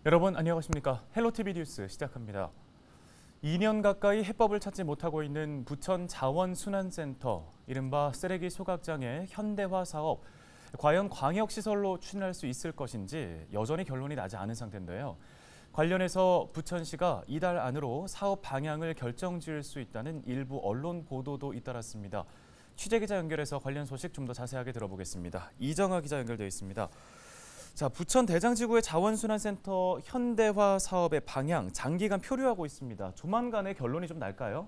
여러분 안녕하십니까? 헬로티비 뉴스 시작합니다. 2년 가까이 해법을 찾지 못하고 있는 부천 자원순환센터, 이른바 쓰레기 소각장의 현대화 사업, 과연 광역시설로 추진할 수 있을 것인지 여전히 결론이 나지 않은 상태인데요. 관련해서 부천시가 이달 안으로 사업 방향을 결정지을 수 있다는 일부 언론 보도도 잇따랐습니다. 취재기자 연결해서 관련 소식 좀 더 자세하게 들어보겠습니다. 이정아 기자 연결되어 있습니다. 자, 부천 대장지구의 자원순환센터 현대화 사업의 방향 장기간 표류하고 있습니다. 조만간에 결론이 좀 날까요?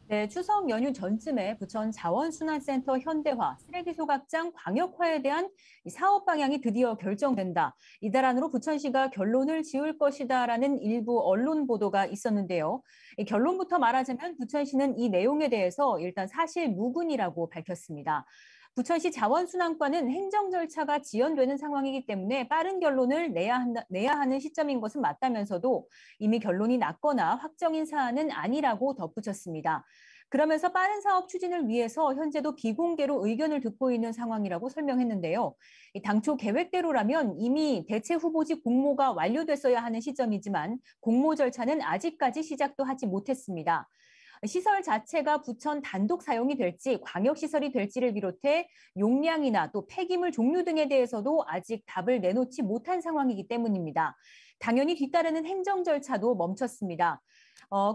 네, 추석 연휴 전쯤에 부천 자원순환센터 현대화, 쓰레기 소각장 광역화에 대한 사업 방향이 드디어 결정된다. 이달 안으로 부천시가 결론을 지을 것이다라는 일부 언론 보도가 있었는데요. 이 결론부터 말하자면 부천시는 이 내용에 대해서 일단 사실 무근이라고 밝혔습니다. 부천시 자원순환과는 행정 절차가 지연되는 상황이기 때문에 빠른 결론을 내야 하는 시점인 것은 맞다면서도 이미 결론이 났거나 확정인 사안은 아니라고 덧붙였습니다. 그러면서 빠른 사업 추진을 위해서 현재도 비공개로 의견을 듣고 있는 상황이라고 설명했는데요. 당초 계획대로라면 이미 대체 후보지 공모가 완료됐어야 하는 시점이지만 공모 절차는 아직까지 시작도 하지 못했습니다. 시설 자체가 부천 단독 사용이 될지 광역시설이 될지를 비롯해 용량이나 또 폐기물 종류 등에 대해서도 아직 답을 내놓지 못한 상황이기 때문입니다. 당연히 뒤따르는 행정 절차도 멈췄습니다.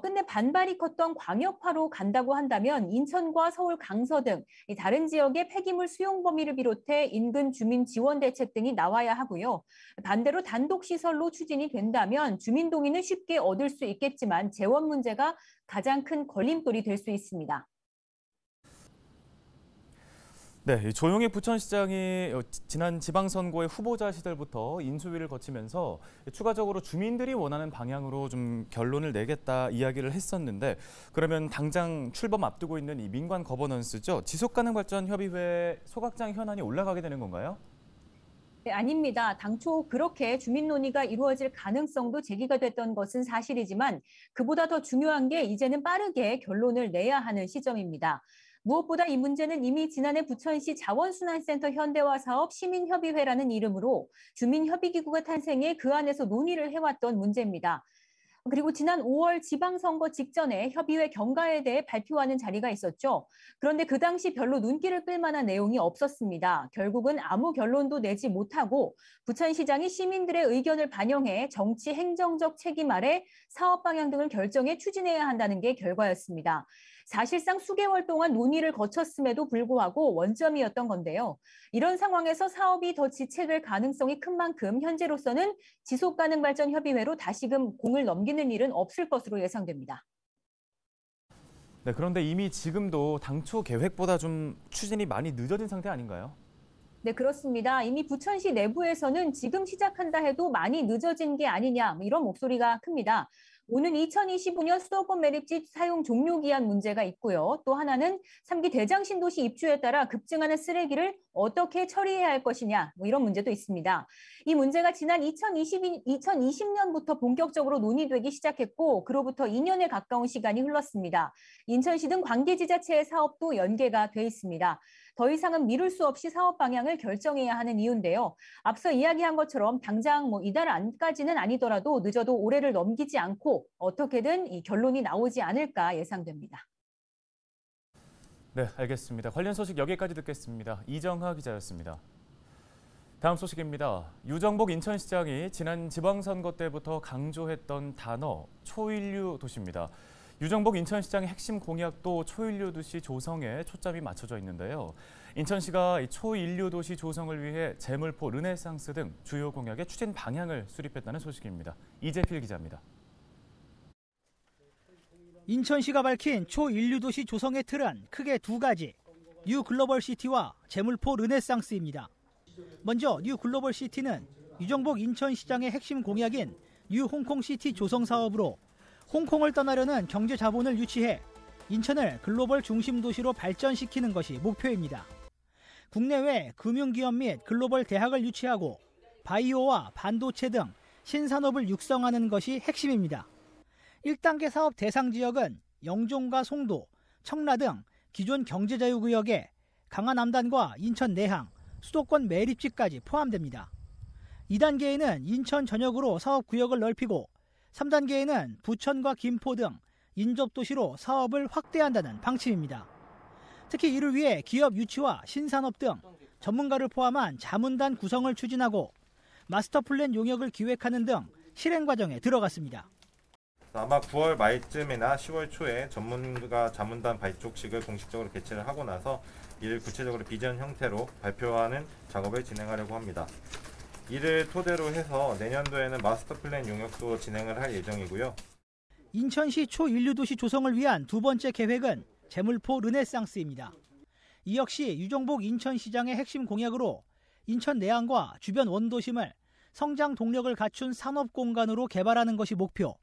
근데 반발이 컸던 광역화로 간다고 한다면 인천과 서울 강서 등 다른 지역의 폐기물 수용 범위를 비롯해 인근 주민 지원 대책 등이 나와야 하고요. 반대로 단독 시설로 추진이 된다면 주민 동의는 쉽게 얻을 수 있겠지만 재원 문제가 가장 큰 걸림돌이 될 수 있습니다. 네, 조용희 부천시장이 지난 지방선거의 후보자 시절부터 인수위를 거치면서 추가적으로 주민들이 원하는 방향으로 좀 결론을 내겠다 이야기를 했었는데, 그러면 당장 출범 앞두고 있는 이 민관 거버넌스죠. 지속가능발전협의회 소각장 현안이 올라가게 되는 건가요? 네, 아닙니다. 당초 그렇게 주민 논의가 이루어질 가능성도 제기가 됐던 것은 사실이지만 그보다 더 중요한 게 이제는 빠르게 결론을 내야 하는 시점입니다. 무엇보다 이 문제는 이미 지난해 부천시 자원순환센터 현대화 사업 시민협의회라는 이름으로 주민협의기구가 탄생해 그 안에서 논의를 해왔던 문제입니다. 그리고 지난 5월 지방선거 직전에 협의회 경과에 대해 발표하는 자리가 있었죠. 그런데 그 당시 별로 눈길을 끌 만한 내용이 없었습니다. 결국은 아무 결론도 내지 못하고 부천시장이 시민들의 의견을 반영해 정치 행정적 책임 아래 사업 방향 등을 결정해 추진해야 한다는 게 결과였습니다. 사실상 수개월 동안 논의를 거쳤음에도 불구하고 원점이었던 건데요. 이런 상황에서 사업이 더 지체될 가능성이 큰 만큼 현재로서는 지속가능발전협의회로 다시금 공을 넘기는 일은 없을 것으로 예상됩니다. 네, 그런데 이미 지금도 당초 계획보다 좀 추진이 많이 늦어진 상태 아닌가요? 네, 그렇습니다. 이미 부천시 내부에서는 지금 시작한다 해도 많이 늦어진 게 아니냐, 이런 목소리가 큽니다. 오는 2025년 수도권 매립지 사용 종료 기한 문제가 있고요. 또 하나는 3기 대장 신도시 입주에 따라 급증하는 쓰레기를 어떻게 처리해야 할 것이냐, 이런 문제도 있습니다. 이 문제가 지난 2020년부터 본격적으로 논의되기 시작했고 그로부터 2년에 가까운 시간이 흘렀습니다. 인천시 등 관계지자체의 사업도 연계가 돼 있습니다. 더 이상은 미룰 수 없이 사업 방향을 결정해야 하는 이유인데요. 앞서 이야기한 것처럼 당장 이달 안까지는 아니더라도 늦어도 올해를 넘기지 않고 어떻게든 이 결론이 나오지 않을까 예상됩니다. 네, 알겠습니다. 관련 소식 여기까지 듣겠습니다. 이정하 기자였습니다. 다음 소식입니다. 유정복 인천시장이 지난 지방선거 때부터 강조했던 단어 초일류 도시입니다. 유정복 인천시장의 핵심 공약도 초일류 도시 조성에 초점이 맞춰져 있는데요. 인천시가 초일류 도시 조성을 위해 제물포, 르네상스 등 주요 공약의 추진 방향을 수립했다는 소식입니다. 이재필 기자입니다. 인천시가 밝힌 초인류 도시 조성의 틀은 크게 두 가지, 뉴 글로벌 시티와 제물포 르네상스입니다. 먼저 뉴 글로벌 시티는 유정복 인천시장의 핵심 공약인 뉴 홍콩 시티 조성 사업으로 홍콩을 떠나려는 경제 자본을 유치해 인천을 글로벌 중심 도시로 발전시키는 것이 목표입니다. 국내외 금융기업 및 글로벌 대학을 유치하고 바이오와 반도체 등 신산업을 육성하는 것이 핵심입니다. 1단계 사업 대상 지역은 영종과 송도, 청라 등 기존 경제자유구역에 강한 남단과 인천 내항, 수도권 매립지까지 포함됩니다. 2단계에는 인천 전역으로 사업구역을 넓히고 3단계에는 부천과 김포 등 인접도시로 사업을 확대한다는 방침입니다. 특히 이를 위해 기업 유치와 신산업 등 전문가를 포함한 자문단 구성을 추진하고 마스터플랜 용역을 기획하는 등 실행 과정에 들어갔습니다. 아마 9월 말쯤이나 10월 초에 전문가 자문단 발족식을 공식적으로 개최를 하고 나서 이를 구체적으로 비전 형태로 발표하는 작업을 진행하려고 합니다. 이를 토대로 해서 내년도에는 마스터플랜 용역도 진행을 할 예정이고요. 인천시 초인류도시 조성을 위한 두 번째 계획은 제물포 르네상스입니다. 이 역시 유정복 인천시장의 핵심 공약으로 인천 내항과 주변 원도심을 성장 동력을 갖춘 산업공간으로 개발하는 것이 목표.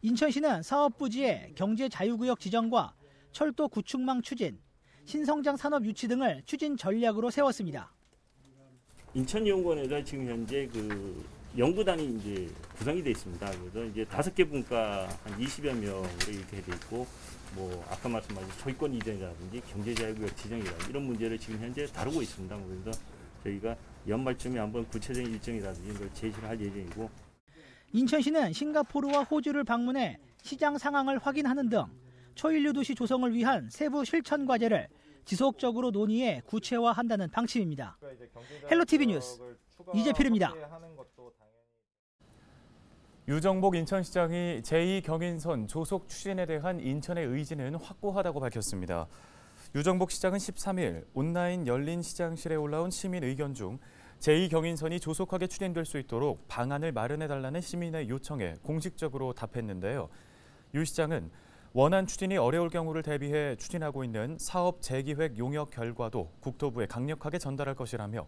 인천시는 사업 부지에 경제 자유구역 지정과 철도 구축망 추진, 신성장 산업 유치 등을 추진 전략으로 세웠습니다. 인천연구원에서 지금 현재 연구단이 이제 구성이 되어 있습니다. 그래서 이제 5개 분과 한 20여 명으로 이렇게 돼 있고, 아까 말씀하신 소유권 이전이라든지 경제자유구역 지정이라든지 이런 문제를 지금 현재 다루고 있습니다. 그래서 저희가 연말쯤에 한번 구체적인 일정이라든지 이걸 제시를 할 예정이고. 인천시는 싱가포르와 호주를 방문해 시장 상황을 확인하는 등 초인류 도시 조성을 위한 세부 실천 과제를 지속적으로 논의해 구체화한다는 방침입니다. 헬로티비 뉴스 이재필입니다. 유정복 인천시장이 제2경인선 조속 추진에 대한 인천의 의지는 확고하다고 밝혔습니다. 유정복 시장은 13일 온라인 열린 시장실에 올라온 시민 의견 중 제2경인선이 조속하게 추진될 수 있도록 방안을 마련해달라는 시민의 요청에 공식적으로 답했는데요. 유 시장은 원안 추진이 어려울 경우를 대비해 추진하고 있는 사업 재기획 용역 결과도 국토부에 강력하게 전달할 것이라며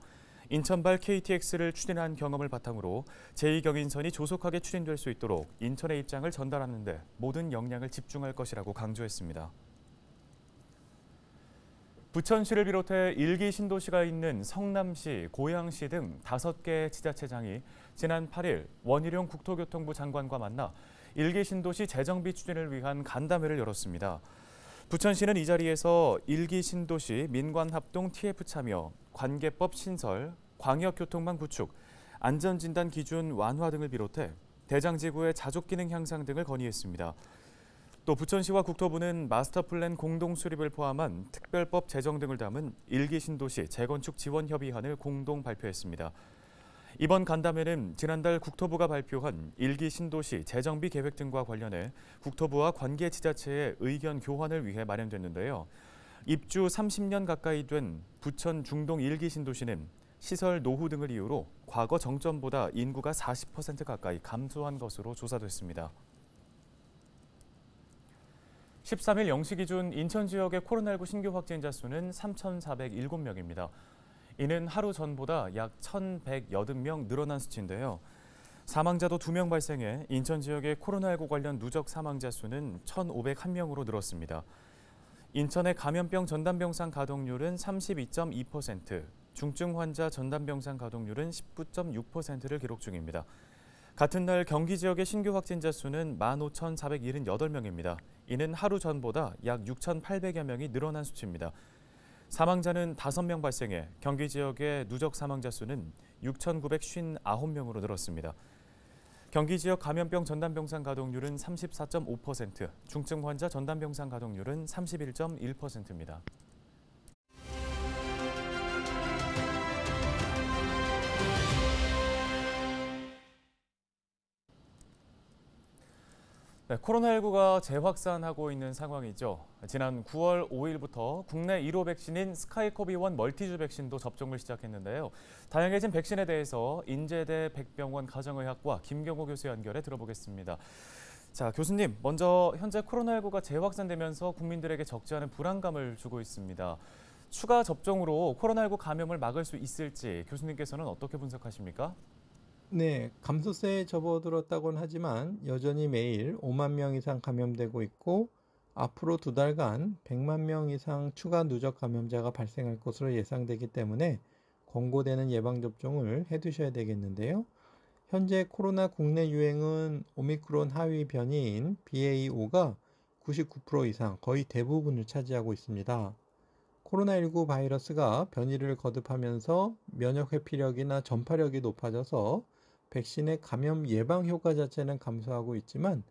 인천발 KTX를 추진한 경험을 바탕으로 제2경인선이 조속하게 추진될 수 있도록 인천의 입장을 전달하는 데 모든 역량을 집중할 것이라고 강조했습니다. 부천시를 비롯해 1기 신도시가 있는 성남시, 고양시 등 5개 지자체장이 지난 8일 원희룡 국토교통부 장관과 만나 1기 신도시 재정비 추진을 위한 간담회를 열었습니다. 부천시는 이 자리에서 1기 신도시 민관합동 TF 참여, 관계법 신설, 광역교통망 구축, 안전진단 기준 완화 등을 비롯해 대장지구의 자족기능 향상 등을 건의했습니다. 또 부천시와 국토부는 마스터플랜 공동 수립을 포함한 특별법 제정 등을 담은 1기 신도시 재건축 지원 협의안을 공동 발표했습니다. 이번 간담회는 지난달 국토부가 발표한 1기 신도시 재정비 계획 등과 관련해 국토부와 관계 지자체의 의견 교환을 위해 마련됐는데요. 입주 30년 가까이 된 부천 중동 1기 신도시는 시설 노후 등을 이유로 과거 정점보다 인구가 40% 가까이 감소한 것으로 조사됐습니다. 13일 0시 기준 인천 지역의 코로나19 신규 확진자 수는 3,407명입니다. 이는 하루 전보다 약 1,180명 늘어난 수치인데요. 사망자도 2명 발생해 인천 지역의 코로나19 관련 누적 사망자 수는 1,501명으로 늘었습니다. 인천의 감염병 전담병상 가동률은 32.2%, 중증 환자 전담병상 가동률은 19.6%를 기록 중입니다. 같은 날 경기 지역의 신규 확진자 수는 15,478명입니다. 이는 하루 전보다 약 6,800여 명이 늘어난 수치입니다. 사망자는 5명 발생해 경기 지역의 누적 사망자 수는 6,959명으로 늘었습니다. 경기 지역 감염병 전담병상 가동률은 34.5%, 중증 환자 전담병상 가동률은 31.1%입니다. 네, 코로나19가 재확산하고 있는 상황이죠. 지난 9월 5일부터 국내 1호 백신인 스카이코비1 멀티주 백신도 접종을 시작했는데요. 다양해진 백신에 대해서 인제대 백병원 가정의학과 김경호 교수 연결해 들어보겠습니다. 자, 교수님, 먼저 현재 코로나19가 재확산되면서 국민들에게 적지 않은 불안감을 주고 있습니다. 추가 접종으로 코로나19 감염을 막을 수 있을지 교수님께서는 어떻게 분석하십니까? 네, 감소세에 접어들었다고는 하지만 여전히 매일 5만 명 이상 감염되고 있고 앞으로 2달간 100만 명 이상 추가 누적 감염자가 발생할 것으로 예상되기 때문에 권고되는 예방접종을 해두셔야 되겠는데요. 현재 코로나 국내 유행은 오미크론 하위 변이인 BA.5가 99% 이상 거의 대부분을 차지하고 있습니다. 코로나19 바이러스가 변이를 거듭하면서 면역 회피력이나 전파력이 높아져서 백신의 감염 예방 효과 자체는 감소하고 있지만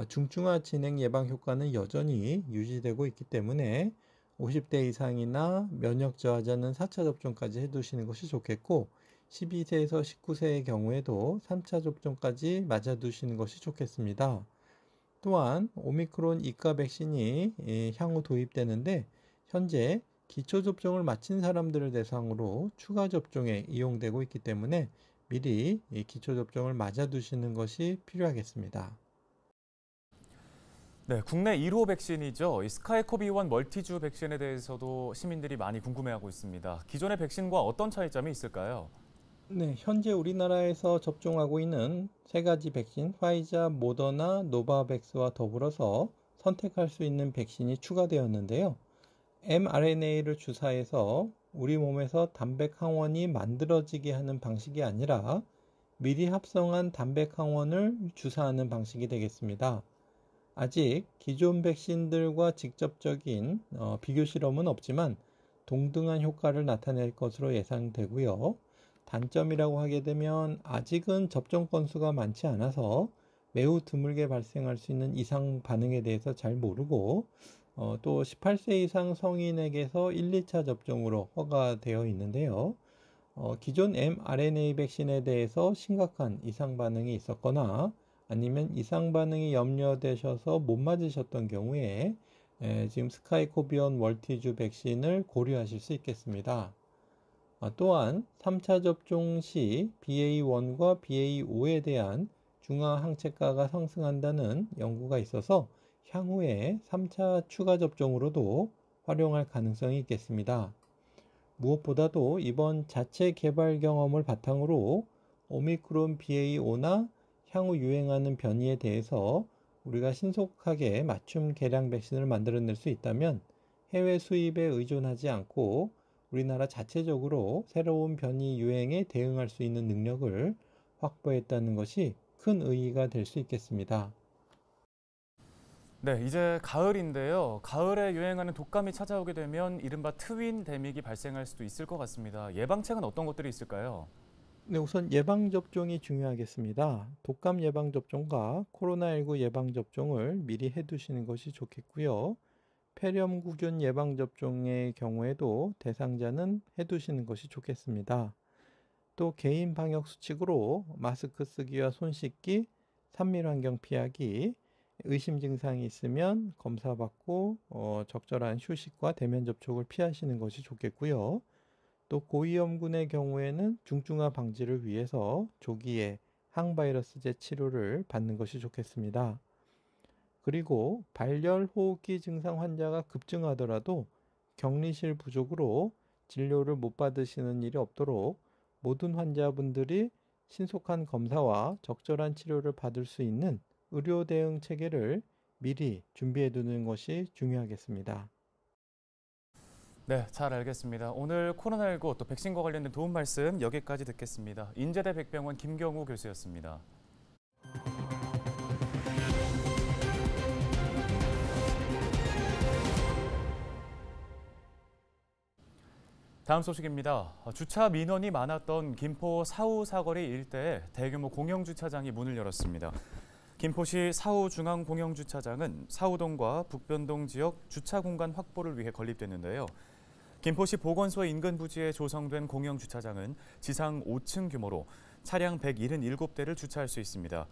중증화 진행 예방 효과는 여전히 유지되고 있기 때문에 50대 이상이나 면역 저하자는 4차 접종까지 해두시는 것이 좋겠고 12세에서 19세의 경우에도 3차 접종까지 맞아두시는 것이 좋겠습니다. 또한 오미크론 이가 백신이 향후 도입되는데 현재 기초 접종을 마친 사람들을 대상으로 추가 접종에 이용되고 있기 때문에 미리 기초 접종을 맞아두시는 것이 필요하겠습니다. 네, 국내 1호 백신이죠. 이 스카이코비1 멀티주 백신에 대해서도 시민들이 많이 궁금해하고 있습니다. 기존의 백신과 어떤 차이점이 있을까요? 네, 현재 우리나라에서 접종하고 있는 세 가지 백신, 화이자, 모더나, 노바백스와 더불어서 선택할 수 있는 백신이 추가되었는데요. mRNA를 주사해서 우리 몸에서 단백 항원이 만들어지게 하는 방식이 아니라 미리 합성한 단백 항원을 주사하는 방식이 되겠습니다. 아직 기존 백신들과 직접적인 비교 실험은 없지만 동등한 효과를 나타낼 것으로 예상되고요. 단점이라고 하게 되면 아직은 접종 건수가 많지 않아서 매우 드물게 발생할 수 있는 이상 반응에 대해서 잘 모르고 또 18세 이상 성인에게서 1, 2차 접종으로 허가되어 있는데요. 기존 mRNA 백신에 대해서 심각한 이상 반응이 있었거나 아니면 이상 반응이 염려되셔서 못 맞으셨던 경우에 지금 스카이코비온 멀티주 백신을 고려하실 수 있겠습니다. 또한 3차 접종 시 BA1과 BA5에 대한 중화 항체가가 상승한다는 연구가 있어서 향후에 3차 추가 접종으로도 활용할 가능성이 있겠습니다. 무엇보다도 이번 자체 개발 경험을 바탕으로 오미크론 BA5나 향후 유행하는 변이에 대해서 우리가 신속하게 맞춤 개량 백신을 만들어낼 수 있다면 해외 수입에 의존하지 않고 우리나라 자체적으로 새로운 변이 유행에 대응할 수 있는 능력을 확보했다는 것이 큰 의의가 될 수 있겠습니다. 네, 이제 가을인데요. 가을에 유행하는 독감이 찾아오게 되면 이른바 트윈 데믹이 발생할 수도 있을 것 같습니다. 예방책은 어떤 것들이 있을까요? 네, 우선 예방접종이 중요하겠습니다. 독감 예방접종과 코로나19 예방접종을 미리 해두시는 것이 좋겠고요. 폐렴구균 예방접종의 경우에도 대상자는 해두시는 것이 좋겠습니다. 또 개인 방역 수칙으로 마스크 쓰기와 손 씻기, 산밀환경 피하기, 의심 증상이 있으면 검사받고 적절한 휴식과 대면 접촉을 피하시는 것이 좋겠고요. 또 고위험군의 경우에는 중증화 방지를 위해서 조기에 항바이러스제 치료를 받는 것이 좋겠습니다. 그리고 발열 호흡기 증상 환자가 급증하더라도 격리실 부족으로 진료를 못 받으시는 일이 없도록 모든 환자분들이 신속한 검사와 적절한 치료를 받을 수 있는 의료 대응 체계를 미리 준비해 두는 것이 중요하겠습니다. 네, 잘 알겠습니다. 오늘 코로나19 또 백신과 관련된 도움 말씀 여기까지 듣겠습니다. 인제대 백병원 김경우 교수였습니다. 다음 소식입니다. 주차 민원이 많았던 김포 사후 사거리 일대에 대규모 공영주차장이 문을 열었습니다. 김포시 사후중앙공영주차장은 사후동과 북변동 지역 주차 공간 확보를 위해 건립됐는데요. 김포시 보건소 인근 부지에 조성된 공영주차장은 지상 5층 규모로 차량 177대를 주차할 수 있습니다.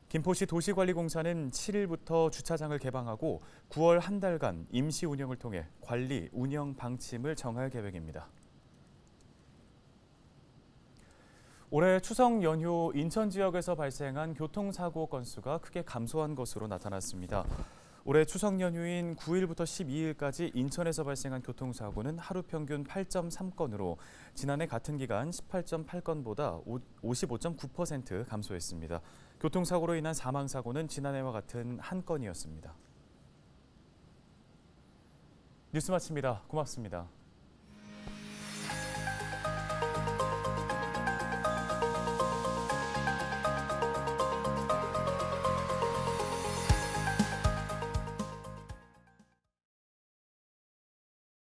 김포시 도시관리공사는 7일부터 주차장을 개방하고 9월 한 달간 임시 운영을 통해 관리, 운영 방침을 정할 계획입니다. 올해 추석 연휴 인천 지역에서 발생한 교통사고 건수가 크게 감소한 것으로 나타났습니다. 올해 추석 연휴인 9일부터 12일까지 인천에서 발생한 교통사고는 하루 평균 8.3건으로 지난해 같은 기간 18.8건보다 55.9% 감소했습니다. 교통사고로 인한 사망사고는 지난해와 같은 1건이었습니다. 뉴스 마칩니다. 고맙습니다.